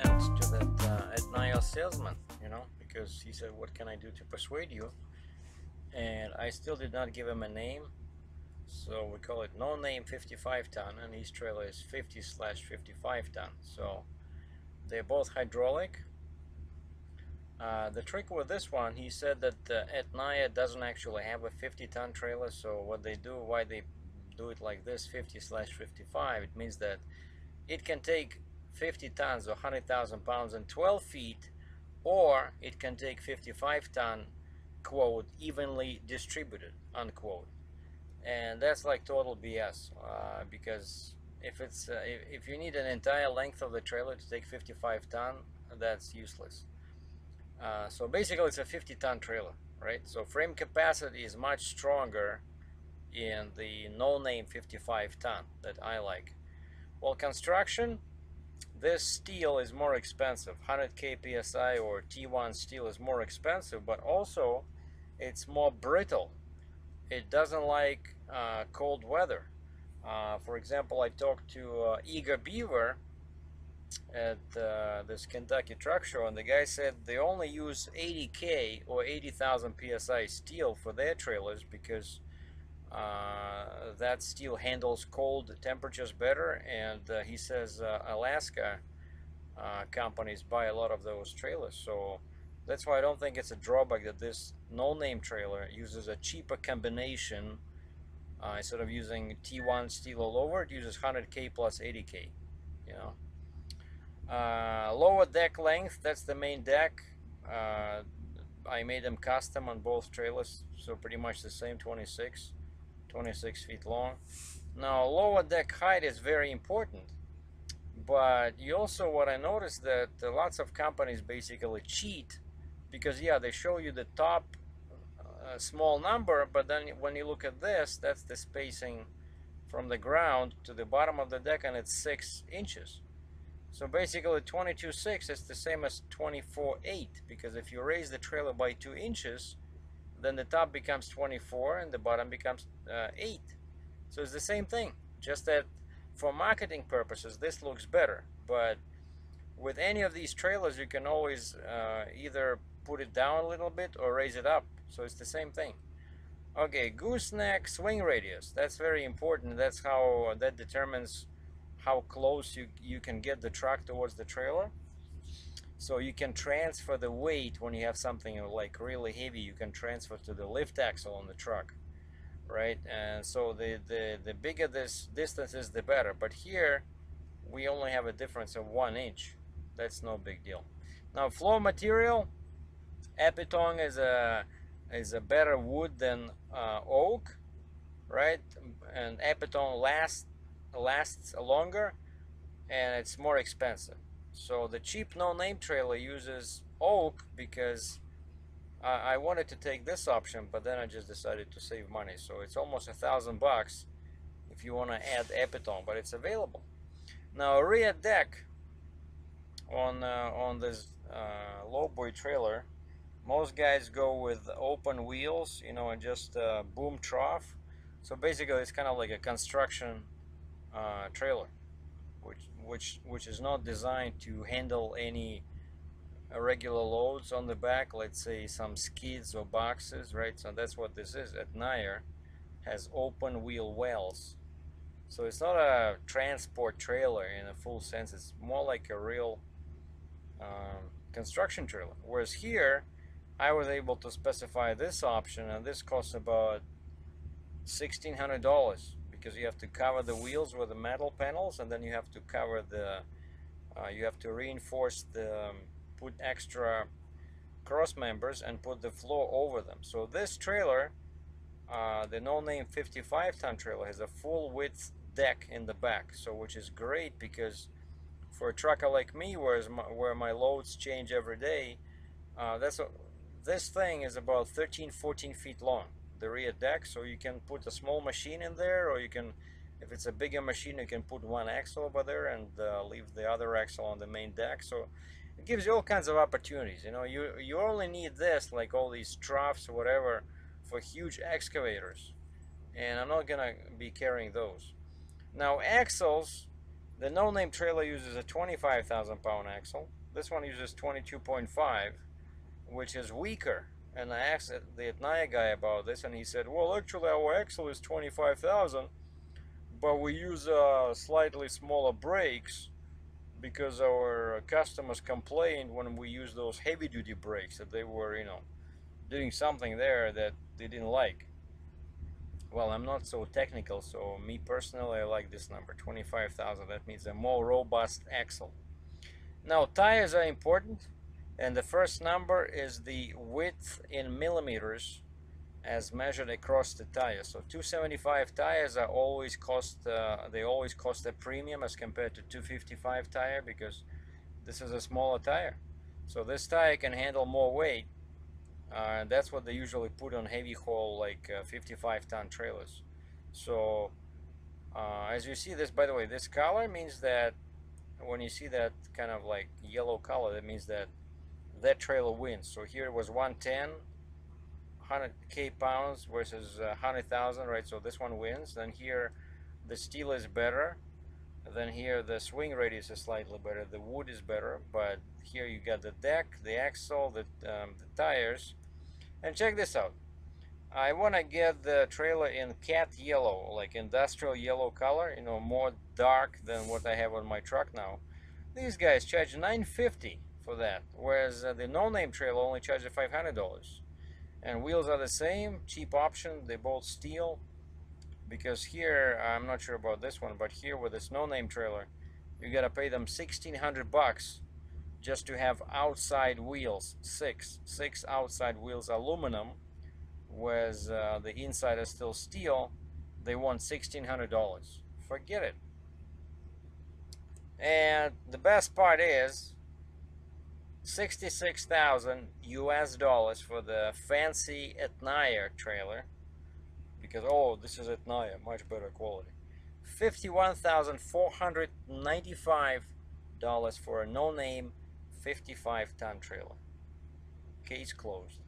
sent to that Etnaya salesman, because he said, what can I do to persuade you? And I still did not give him a name, so we call it no name 55 ton, and his trailer is 50/55 ton. So they're both hydraulic. The trick with this one, he said that Etnaya doesn't actually have a 50-ton trailer, so why they do it like this, 50/55, it means that it can take 50 tons or 100,000 pounds in 12 feet, or it can take 55-ton, quote, evenly distributed, unquote. And that's like total BS, because if you need an entire length of the trailer to take 55 ton, that's useless. So basically it's a 50-ton trailer, right? So frame capacity is much stronger in the no-name 55 ton that I like. Well, construction, this steel is more expensive. 100K PSI or T1 steel is more expensive, but also it's more brittle. It doesn't like cold weather. For example, I talked to Eager Beaver at this Kentucky truck show, and the guy said they only use 80K or 80,000 PSI steel for their trailers because that steel handles cold temperatures better, and he says Alaska companies buy a lot of those trailers, so that's why I don't think it's a drawback that this no-name trailer uses a cheaper combination. Instead of using T1 steel all over, it uses 100K plus 80K, lower deck length, that's the main deck. I made them custom on both trailers, so pretty much the same, 26 feet long. Now lower deck height is very important, but what I noticed that lots of companies basically cheat, because yeah, they show you the top small number, but then when you look at this, that's the spacing from the ground to the bottom of the deck, and it's 6 inches. So basically 22.6 is the same as 24.8, because if you raise the trailer by 2 inches, then the top becomes 24 and the bottom becomes 8. So it's the same thing, just that for marketing purposes this looks better, but with any of these trailers you can always either put it down a little bit or raise it up, so it's the same thing. Okay, gooseneck swing radius, that's very important. That's how that determines how close you can get the truck towards the trailer. So you can transfer the weight when you have something like really heavy, you can transfer to the lift axle on the truck, right? And so the bigger this distance is, the better. But here we only have a difference of 1 inch. That's no big deal. Now floor material, epitone is a better wood than oak, right? And epitone lasts longer and it's more expensive. So the cheap no-name trailer uses oak because I wanted to take this option, but then I just decided to save money. So it's almost $1,000 if you want to add epitone, but it's available. Now rear deck on this lowboy trailer, most guys go with open wheels, and just boom trough. So basically it's kind of like a construction trailer, which is not designed to handle any regular loads on the back, let's say some skids or boxes, right? So that's what this is. Etnaya has open wheel wells, so it's not a transport trailer in a full sense. It's more like a real construction trailer, whereas here I was able to specify this option, and this costs about $1,600, because you have to cover the wheels with the metal panels, and then you have to cover you have to reinforce put extra cross members and put the floor over them. So this trailer, the no-name 55-ton trailer, has a full width deck in the back, so which is great, because for a trucker like me, where my loads change every day, this thing is about 13-14 feet long, the rear deck. So you can put a small machine in there, or you can, if it's a bigger machine, you can put one axle over there and leave the other axle on the main deck. So it gives you all kinds of opportunities. You only need this, like all these troughs or whatever, for huge excavators, and I'm not gonna be carrying those. Now axles, The no-name trailer uses a 25,000 pound axle. This one uses 22.5, which is weaker. And I asked the Etnaya guy about this, and he said, well, actually our axle is 25,000, but we use slightly smaller brakes because our customers complained when we used those heavy-duty brakes that they were, doing something there that they didn't like. Well, I'm not so technical, so me personally, I like this number, 25,000. That means a more robust axle. Now, tires are important, and the first number is the width in millimeters as measured across the tire. So 275 tires are always they always cost a premium as compared to 255 tire, because this is a smaller tire. So this tire can handle more weight. That's what they usually put on heavy haul, like 55-ton trailers. So as you see this, by the way, this color means that when you see that kind of like yellow color, that means that that trailer wins. So here it was 110, 100k pounds versus 100,000, right? So this one wins. Then here the steel is better. Then here the swing radius is slightly better. The wood is better, but here you got the deck, the axle, the tires. And check this out. I want to get the trailer in cat yellow, like industrial yellow color, more dark than what I have on my truck now. These guys charge $950 for that, whereas the no-name trailer only charges $500. And wheels are the same, cheap option, they both steel. Because here, I'm not sure about this one, but here with this no-name trailer, you gotta pay them $1,600 just to have outside wheels, six outside wheels, aluminum, whereas the inside is still steel. They want $1,600. Forget it. And the best part is 66,000 US dollars for the fancy Etnaya trailer, because this is Etnaya, much better quality. $51,495 for a no-name 55-ton trailer. Case closed.